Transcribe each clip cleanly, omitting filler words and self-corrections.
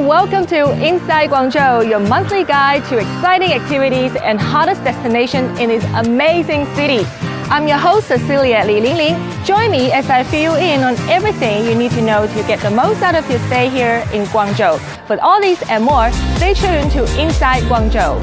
and welcome to Inside Guangzhou, your monthly guide to exciting activities and hottest destinations in this amazing city. I'm your host, Cecelia Li. Join me as I fill you in on everything you need to know to get the most out of your stay here in Guangzhou. For all these and more, stay tuned to Inside Guangzhou.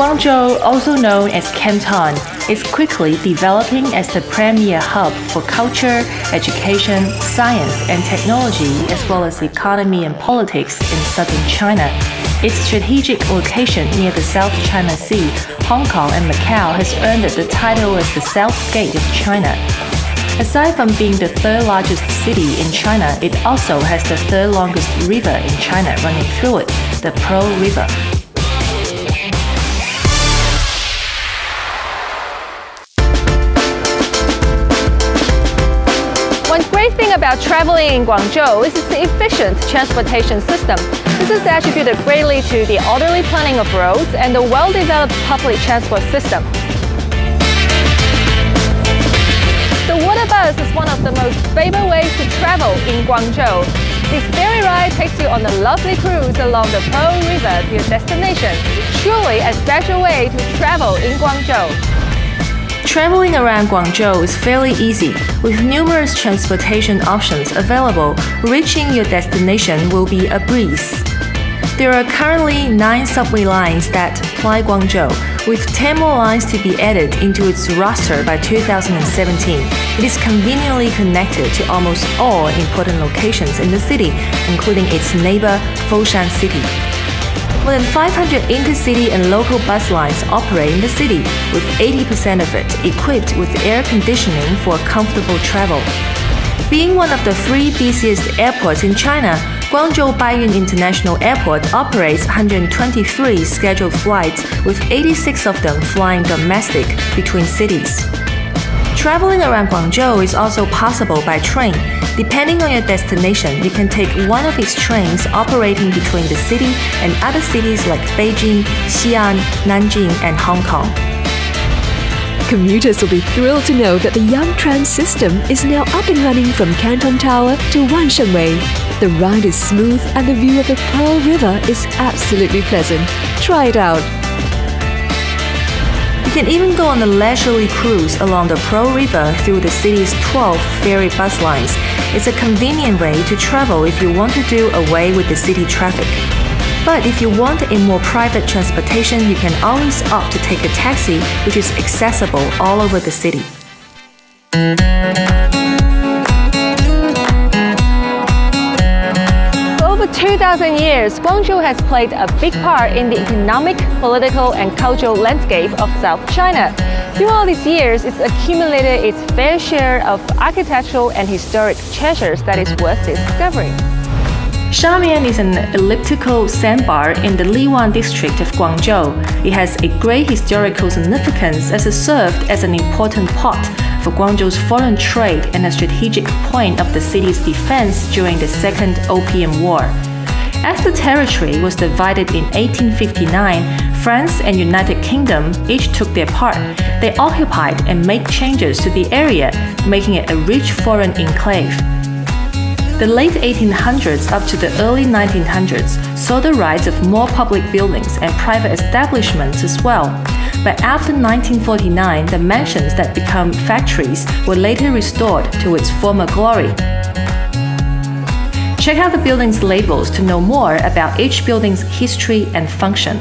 Guangzhou, also known as Canton, is quickly developing as the premier hub for culture, education, science, and technology, as well as economy and politics in southern China. Its strategic location near the South China Sea, Hong Kong, and Macau has earned it the title as the South Gate of China. Aside from being the third largest city in China, it also has the third longest river in China running through it, the Pearl River. One great thing about traveling in Guangzhou is its efficient transportation system. This is attributed greatly to the orderly planning of roads and the well-developed public transport system. The water bus is one of the most favored ways to travel in Guangzhou. This ferry ride takes you on a lovely cruise along the Pearl River to your destination. Truly a special way to travel in Guangzhou. Traveling around Guangzhou is fairly easy. With numerous transportation options available, reaching your destination will be a breeze. There are currently 9 subway lines that ply Guangzhou, with 10 more lines to be added into its roster by 2017. It is conveniently connected to almost all important locations in the city, including its neighbor Foshan City. More than 500 intercity and local bus lines operate in the city, with 80% of it equipped with air conditioning for comfortable travel. Being one of the 3 busiest airports in China, Guangzhou Baiyun International Airport operates 123 scheduled flights, with 86 of them flying domestic between cities. Traveling around Guangzhou is also possible by train. Depending on your destination, you can take one of its trains operating between the city and other cities like Beijing, Xi'an, Nanjing, and Hong Kong. Commuters will be thrilled to know that the Young Tram system is now up and running from Canton Tower to Wanshenwei. The ride is smooth and the view of the Pearl River is absolutely pleasant. Try it out. You can even go on a leisurely cruise along the Pearl River through the city's 12 ferry bus lines. It's a convenient way to travel if you want to do away with the city traffic. But if you want a more private transportation, you can always opt to take a taxi, which is accessible all over the city. For 2,000 years, Guangzhou has played a big part in the economic, political, and cultural landscape of South China. Through all these years, it's accumulated its fair share of architectural and historic treasures that is worth discovering. Shamian is an elliptical sandbar in the Liwan district of Guangzhou. It has a great historical significance as it served as an important port for Guangzhou's foreign trade and a strategic point of the city's defense during the Second Opium War. As the territory was divided in 1859, France and United Kingdom each took their part. They occupied and made changes to the area, making it a rich foreign enclave. The late 1800s up to the early 1900s saw the rise of more public buildings and private establishments as well. But after 1949, the mansions that became factories were later restored to its former glory. Check out the building's labels to know more about each building's history and function.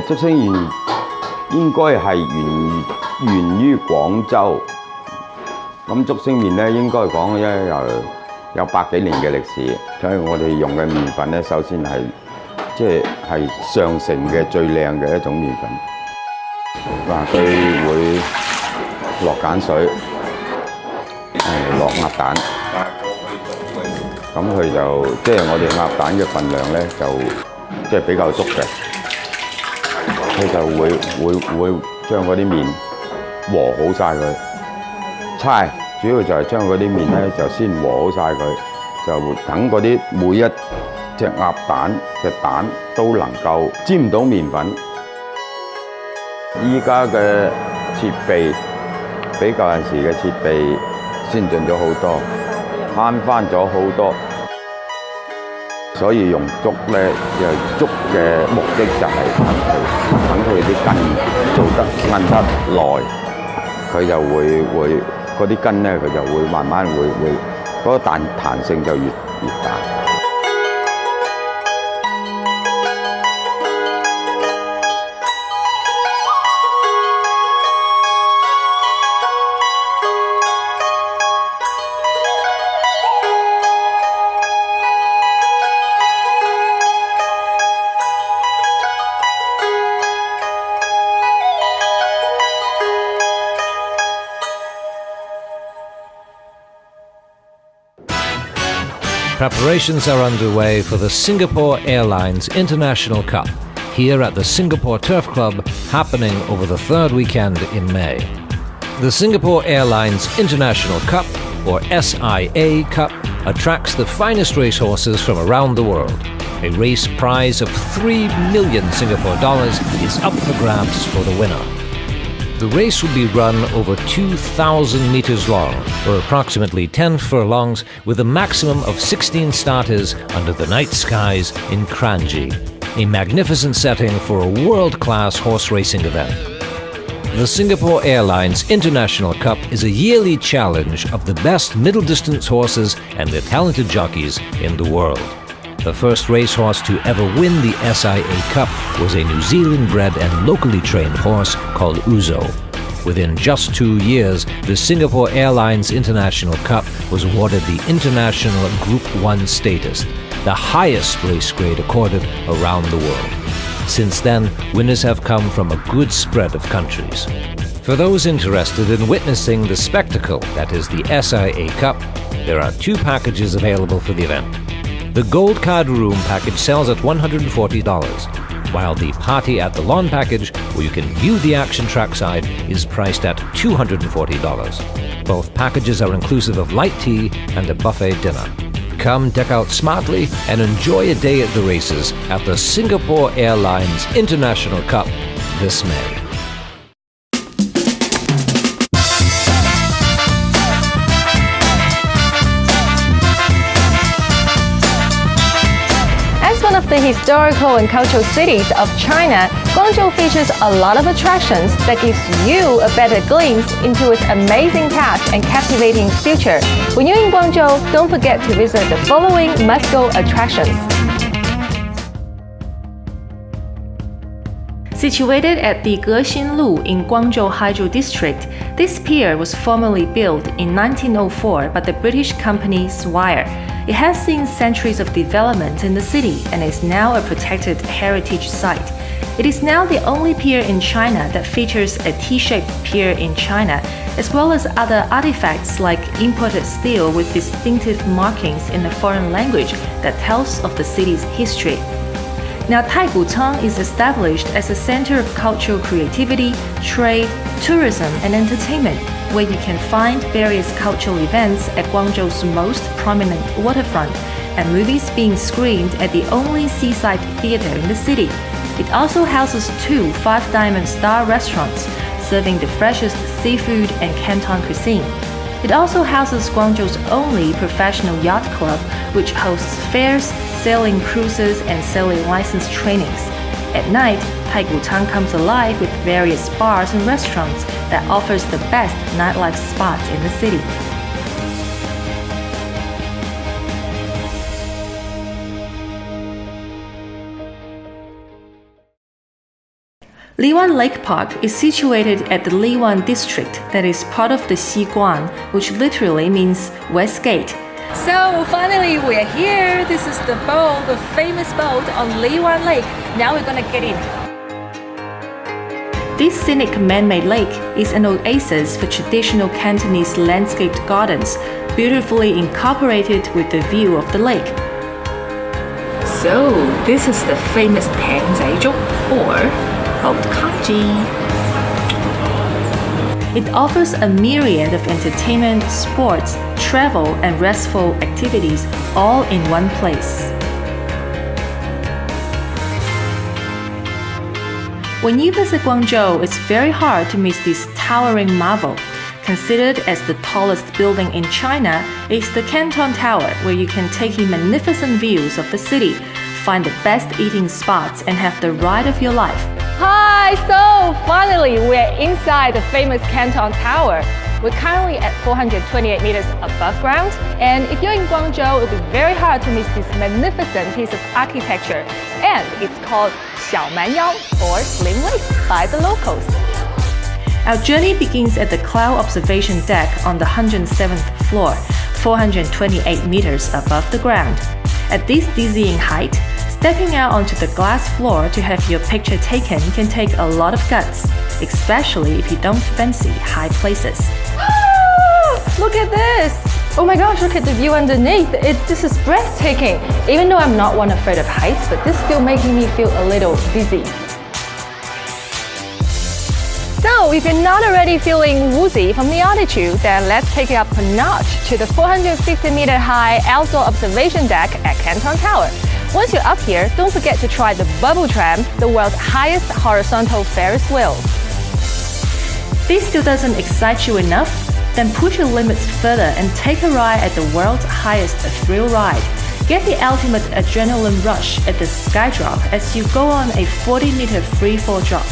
竹星園應該係源於廣州。咁竹升麵咧應該講有100幾年嘅歷史，所以我哋用嘅麵粉咧，首先係上乘嘅最靚嘅一種麵粉。佢會落鹼水，落鴨蛋，咁佢就我哋鴨蛋嘅份量咧就比較足嘅。佢就會將嗰啲麵和好晒佢。猜主要就係將嗰啲麵咧就先和好晒佢，就等嗰啲每一隻鴨蛋嘅蛋都能夠沾到麵粉。依家嘅設備比舊陣時嘅設備先進咗好多，慳翻咗好多。所以用竹咧，竹嘅目的就係等佢啲筋做得韌得耐，佢就會嗰啲筋咧，佢就會慢慢會嗰個彈性就越大。Preparations are underway for the Singapore Airlines International Cup here at the Singapore Turf Club, happening over the third weekend in May. The Singapore Airlines International Cup, or SIA Cup, attracts the finest racehorses from around the world. A race prize of 3 million Singapore dollars is up for grabs for the winner. The race will be run over 2,000 meters long, or approximately 10 furlongs, with a maximum of 16 starters under the night skies in Kranji, a magnificent setting for a world-class horse racing event. The Singapore Airlines International Cup is a yearly challenge of the best middle-distance horses and their talented jockeys in the world. The first racehorse to ever win the SIA Cup was a New Zealand-bred and locally trained horse called Uzo. Within just 2 years, the Singapore Airlines International Cup was awarded the International Group 1 status, the highest race grade accorded around the world. Since then, winners have come from a good spread of countries. For those interested in witnessing the spectacle that is the SIA Cup, there are 2 packages available for the event. The Gold Card Room package sells at $140, while the Party at the Lawn package, where you can view the action trackside, is priced at $240. Both packages are inclusive of light tea and a buffet dinner. Come deck out smartly and enjoy a day at the races at the Singapore Airlines International Cup this May. One of the historical and cultural cities of China, Guangzhou features a lot of attractions that gives you a better glimpse into its amazing past and captivating future. When you're in Guangzhou, don't forget to visit the following must-go attractions. Situated at the Gexinlu in Guangzhou Hydro District, this pier was formerly built in 1904 by the British company Swire. It has seen centuries of development in the city and is now a protected heritage site. It is now the only pier in China that features a T-shaped pier in China, as well as other artifacts like imported steel with distinctive markings in a foreign language that tells of the city's history. Now, Taigucang is established as a center of cultural creativity, trade, tourism, and entertainment, where you can find various cultural events at Guangzhou's most prominent waterfront and movies being screened at the only seaside theater in the city. It also houses 2 5-diamond star restaurants serving the freshest seafood and Canton cuisine. It also houses Guangzhou's only professional yacht club, which hosts fairs, sailing cruises, and sailing license trainings. At night, Taigucang comes alive with various bars and restaurants that offers the best nightlife spots in the city. Liwan Lake Park is situated at the Liwan district that is part of the Xiguan, which literally means West Gate. So finally we're here. This is the boat, the famous boat on Liwan Lake. Now we're gonna get in. This scenic man-made lake is an oasis for traditional Cantonese landscaped gardens, beautifully incorporated with the view of the lake. So this is the famous Tangzaizhou, or Old Kanji. It offers a myriad of entertainment, sports, travel, and restful activities all in one place. When you visit Guangzhou, it's very hard to miss this towering marvel. Considered as the tallest building in China is the Canton Tower, where you can take in magnificent views of the city, find the best eating spots, and have the ride of your life. Hi, so finally we're inside the famous Canton Tower. We're currently at 428 meters above ground, and if you're in Guangzhou, it'll be very hard to miss this magnificent piece of architecture, and it's called Xiaomanyao, or Slim Waist, by the locals. Our journey begins at the cloud observation deck on the 107th floor, 428 meters above the ground. At this dizzying height, stepping out onto the glass floor to have your picture taken can take a lot of guts, especially if you don't fancy high places. Look at this! Oh my gosh, look at the view underneath. This is breathtaking. Even though I'm not one afraid of heights, but this is still making me feel a little dizzy. So, if you're not already feeling woozy from the altitude, then let's take it up a notch to the 450-meter high outdoor observation deck at Canton Tower. Once you're up here, don't forget to try the bubble tram, the world's highest horizontal Ferris wheel. This still doesn't excite you enough? Then push your limits further and take a ride at the world's highest thrill ride. Get the ultimate adrenaline rush at the Skydrop as you go on a 40-meter free-fall drop.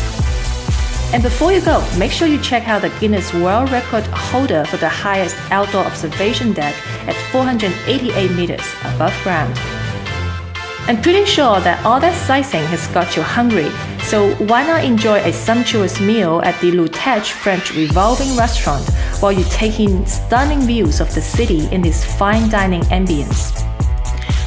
And before you go, make sure you check out the Guinness World Record holder for the highest outdoor observation deck at 488 meters above ground. I'm pretty sure that all that sightseeing has got you hungry, so why not enjoy a sumptuous meal at the L'Outeche French revolving restaurant while you take in stunning views of the city in this fine dining ambience.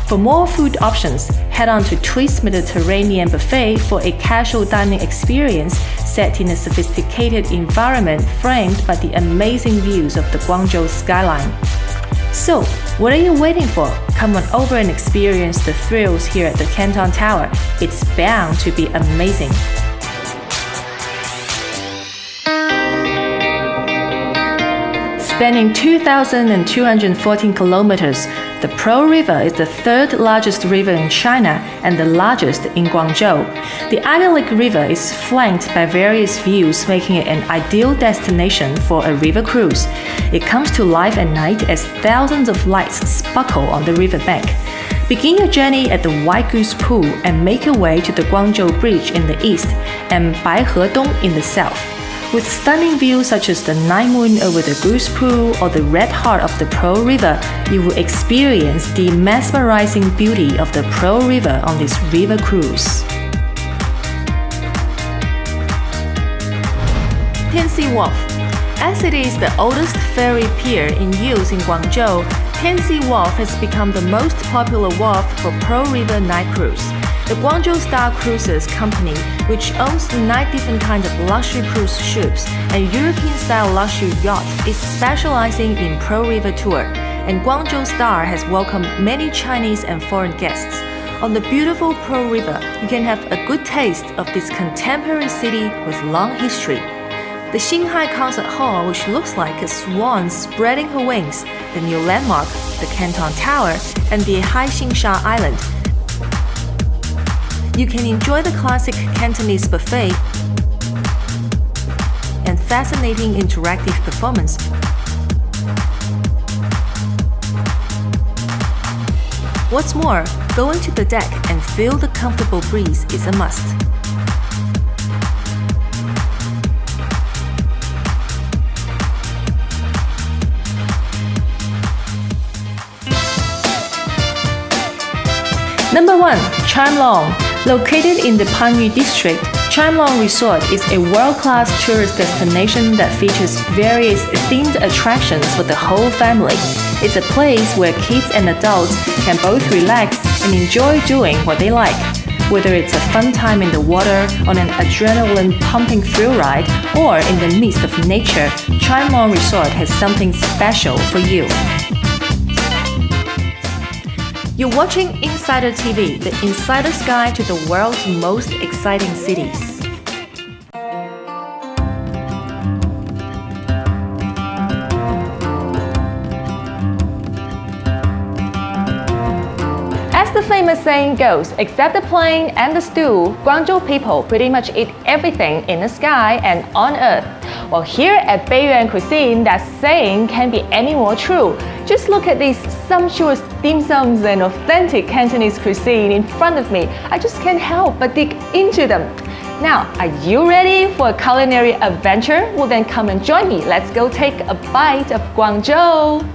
For more food options, head on to Twist Mediterranean Buffet for a casual dining experience set in a sophisticated environment framed by the amazing views of the Guangzhou skyline. So, what are you waiting for? Come on over and experience the thrills here at the Canton Tower. It's bound to be amazing. Spanning 2,214 kilometers, the Pearl River is the third largest river in China and the largest in Guangzhou. The idyllic river is flanked by various views, making it an ideal destination for a river cruise. It comes to life at night as thousands of lights sparkle on the riverbank. Begin your journey at the White Goose Pool and make your way to the Guangzhou Bridge in the east and Baihedong in the south. With stunning views such as the night moon over the Goose Pool or the red heart of the Pearl River, you will experience the mesmerizing beauty of the Pearl River on this river cruise. Tianxi Wharf. As it is the oldest ferry pier in use in Guangzhou, Tianxi Wharf has become the most popular wharf for Pearl River night cruise. The Guangzhou Star Cruises Company, which owns 9 different kinds of luxury cruise ships and European-style luxury yachts, is specializing in Pearl River tour, and Guangzhou Star has welcomed many Chinese and foreign guests. On the beautiful Pearl River, you can have a good taste of this contemporary city with long history. The Xinghai Concert Hall, which looks like a swan spreading her wings, the new landmark, the Canton Tower, and the Haixingsha Island. You can enjoy the classic Cantonese buffet and fascinating interactive performance. What's more, going to the deck and feel the comfortable breeze is a must. Number 1. Charmlong. Located in the Panyu district, Charmlong Resort is a world-class tourist destination that features various themed attractions for the whole family. It's a place where kids and adults can both relax and enjoy doing what they like. Whether it's a fun time in the water, on an adrenaline-pumping thrill ride, or in the midst of nature, Charmlong Resort has something special for you. You're watching Insider TV, the insider's guide to the world's most exciting cities. the famous saying goes, except the plane and the stool, Guangzhou people pretty much eat everything in the sky and on earth. Well, here at Beiyuan Cuisine, that saying can't be any more true. Just look at these sumptuous dim sums and authentic Cantonese cuisine in front of me. I just can't help but dig into them. Now, are you ready for a culinary adventure? Well, then come and join me. Let's go take a bite of Guangzhou.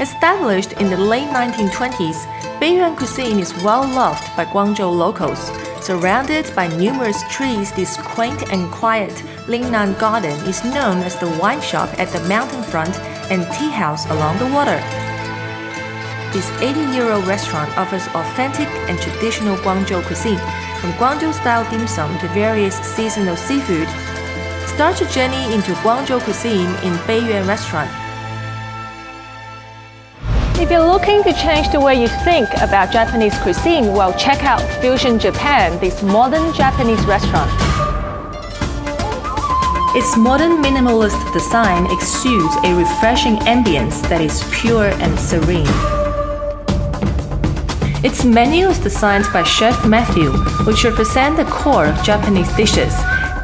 Established in the late 1920s, Beiyuan Cuisine is well loved by Guangzhou locals. Surrounded by numerous trees, this quaint and quiet Lingnan Garden is known as the wine shop at the mountain front and tea house along the water. This 80-year-old restaurant offers authentic and traditional Guangzhou cuisine, from Guangzhou-style dim sum to various seasonal seafood. Start your journey into Guangzhou cuisine in Beiyuan Restaurant. If you're looking to change the way you think about Japanese cuisine, well, check out Fusion Japan, this modern Japanese restaurant. Its modern minimalist design exudes a refreshing ambience that is pure and serene. Its menu is designed by Chef Matthew, which represent the core of Japanese dishes.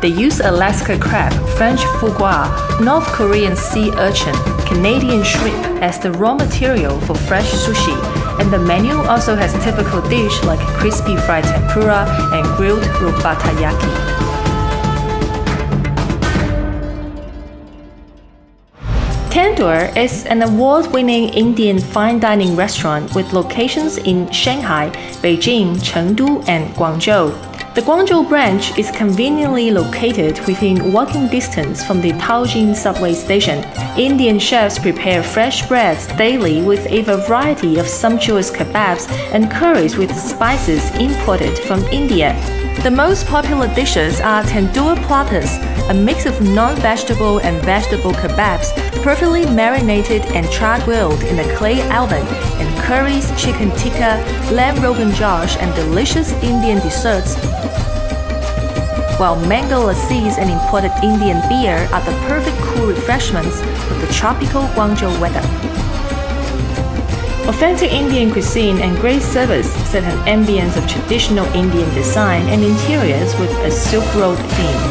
They use Alaska crab, French foie gras, North Korean sea urchin, Canadian shrimp as the raw material for fresh sushi, and the menu also has typical dish like crispy fried tempura and grilled robatayaki. Canton is an award-winning Indian fine dining restaurant with locations in Shanghai, Beijing, Chengdu, and Guangzhou. The Guangzhou branch is conveniently located within walking distance from the Taojing subway station. Indian chefs prepare fresh breads daily with a variety of sumptuous kebabs and curries with spices imported from India. The most popular dishes are tandoor platters, a mix of non-vegetable and vegetable kebabs, perfectly marinated and char-grilled in a clay oven, and curries, chicken tikka, lamb rogan josh, and delicious Indian desserts. While mango lassis and imported Indian beer are the perfect cool refreshments of the tropical Guangzhou weather. Authentic Indian cuisine and great service set an ambience of traditional Indian design and interiors with a Silk Road theme.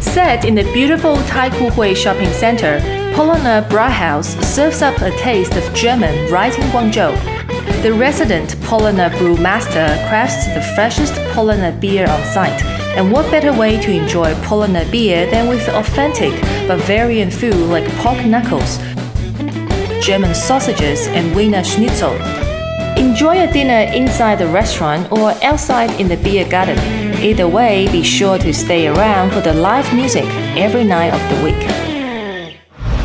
Set in the beautiful Taikoo Hui shopping center, Poloner Brauhaus serves up a taste of German right in Guangzhou. The resident Poloner brewmaster crafts the freshest Poloner beer on site, and what better way to enjoy Poloner beer than with authentic Bavarian food like pork knuckles, German sausages, and Wiener Schnitzel. Enjoy a dinner inside the restaurant or outside in the beer garden. Either way, be sure to stay around for the live music every night of the week.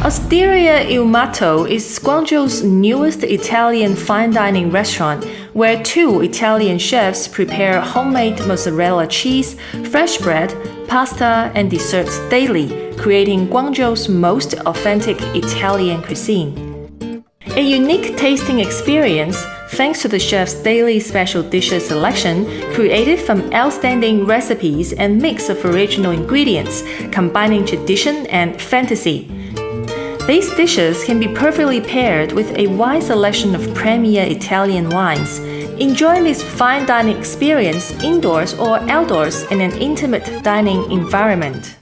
Osteria Il Matto is Guangzhou's newest Italian fine dining restaurant, where two Italian chefs prepare homemade mozzarella cheese, fresh bread, pasta, and desserts daily, creating Guangzhou's most authentic Italian cuisine. A unique tasting experience thanks to the chef's daily special dishes selection, created from outstanding recipes and mix of original ingredients, combining tradition and fantasy. These dishes can be perfectly paired with a wide selection of premier Italian wines. Enjoy this fine dining experience indoors or outdoors in an intimate dining environment.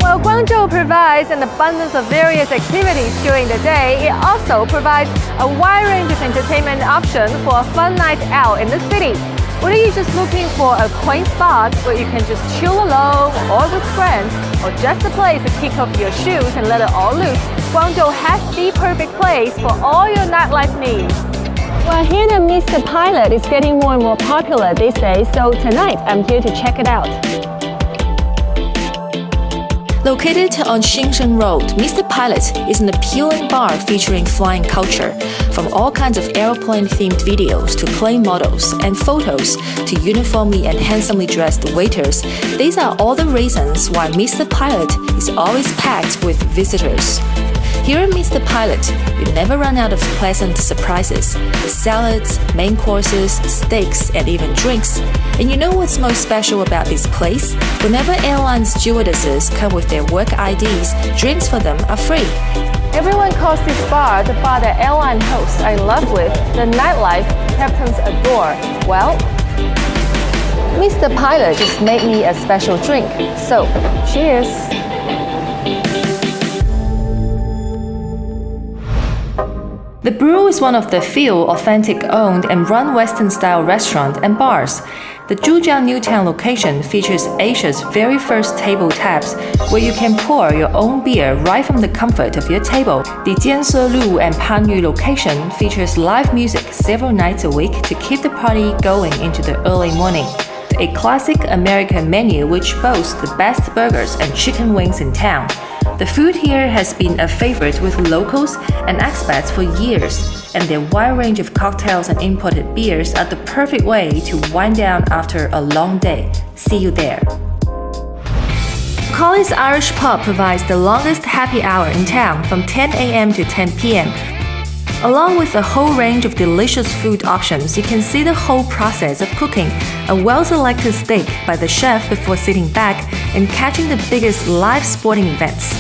While Guangzhou provides an abundance of various activities during the day, it also provides a wide range of entertainment options for a fun night out in the city. Whether you're just looking for a quaint spot where you can just chill alone or with friends, or just a place to kick off your shoes and let it all loose, Guangzhou has the perfect place for all your nightlife needs. Well, here the Mr. Pilot is getting more and more popular these days, so tonight I'm here to check it out. Located on Xinsheng Road, Mr. Pilot is an appealing bar featuring flying culture. From all kinds of airplane-themed videos to play models and photos to uniformly and handsomely dressed waiters, these are all the reasons why Mr. Pilot is always packed with visitors. Here at Mr. Pilot, you never run out of pleasant surprises. Salads, main courses, steaks, and even drinks. And you know what's most special about this place? Whenever airline stewardesses come with their work IDs, drinks for them are free. Everyone calls this bar the bar that airline hosts are in love with, the nightlife captains adore. Well, Mr. Pilot just made me a special drink. So, cheers! The Brew is one of the few authentic owned and run Western-style restaurants and bars. The Zhujiang Newtown location features Asia's very first table taps, where you can pour your own beer right from the comfort of your table. The Jianshelu and Panyu location features live music several nights a week to keep the party going into the early morning. A classic American menu which boasts the best burgers and chicken wings in town. The food here has been a favorite with locals and expats for years, and their wide range of cocktails and imported beers are the perfect way to wind down after a long day. See you there. Collins Irish Pub provides the longest happy hour in town from 10 a.m. to 10 p.m. Along with a whole range of delicious food options, you can see the whole process of cooking a well-selected steak by the chef before sitting back and catching the biggest live sporting events.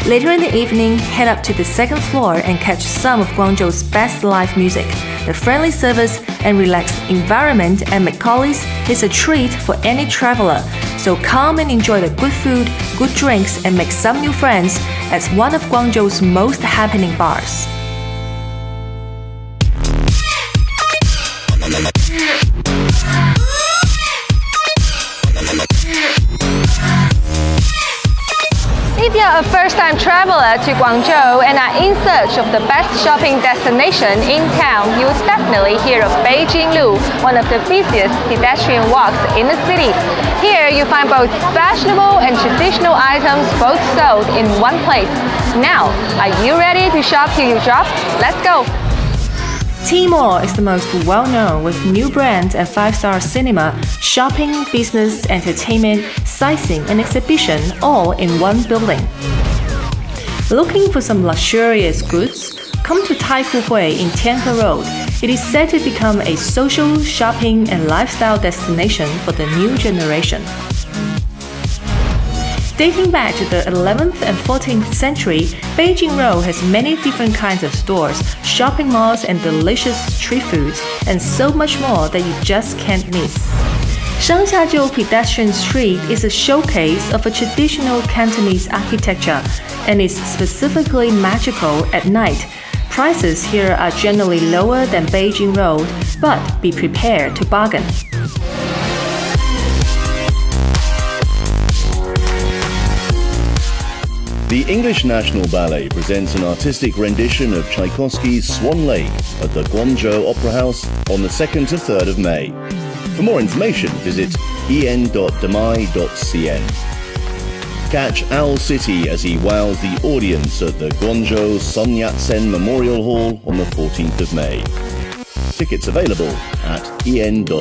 Later in the evening, head up to the second floor and catch some of Guangzhou's best live music. The friendly service and relaxed environment at Macaulay's is a treat for any traveler. So come and enjoy the good food, good drinks, and make some new friends at one of Guangzhou's most happening bars. If you're a first-time traveler to Guangzhou and are in search of the best shopping destination in town, you'll definitely hear of Beijing Lu, one of the busiest pedestrian walks in the city. Here you find both fashionable and traditional items both sold in one place. Now, are you ready to shop till you drop? Let's go! Tmall is the most well-known with new brands and five-star cinema, shopping, business, entertainment, sightseeing, and exhibition all in one building. Looking for some luxurious goods? Come to Taikoo Hui in Tianhe Road. It is set to become a social, shopping, and lifestyle destination for the new generation. Dating back to the 11th and 14th century, Beijing Road has many different kinds of stores, shopping malls, and delicious street foods, and so much more that you just can't miss. Shangxiajiu Pedestrian Street is a showcase of a traditional Cantonese architecture and is specifically magical at night. Prices here are generally lower than Beijing Road, but be prepared to bargain. The English National Ballet presents an artistic rendition of Tchaikovsky's Swan Lake at the Guangzhou Opera House on the 2nd to 3rd of May. For more information, visit en.damai.cn. Catch Owl City as he wows the audience at the Guangzhou Sun Yat-sen Memorial Hall on the 14th of May. Tickets available at en.damai.cn.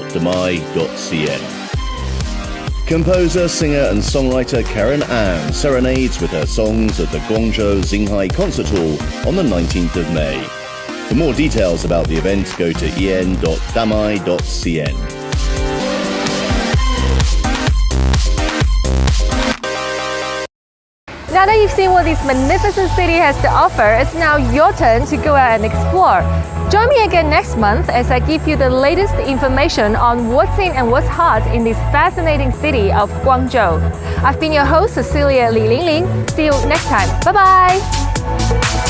Composer, singer and songwriter Karen Ann serenades with her songs at the Guangzhou Xinghai Concert Hall on the 19th of May. For more details about the event, go to en.damai.cn. Now that you've seen what this magnificent city has to offer, it's now your turn to go out and explore. Join me again next month as I give you the latest information on what's in and what's hot in this fascinating city of Guangzhou. I've been your host, Cecelia Li. See you next time. Bye-bye!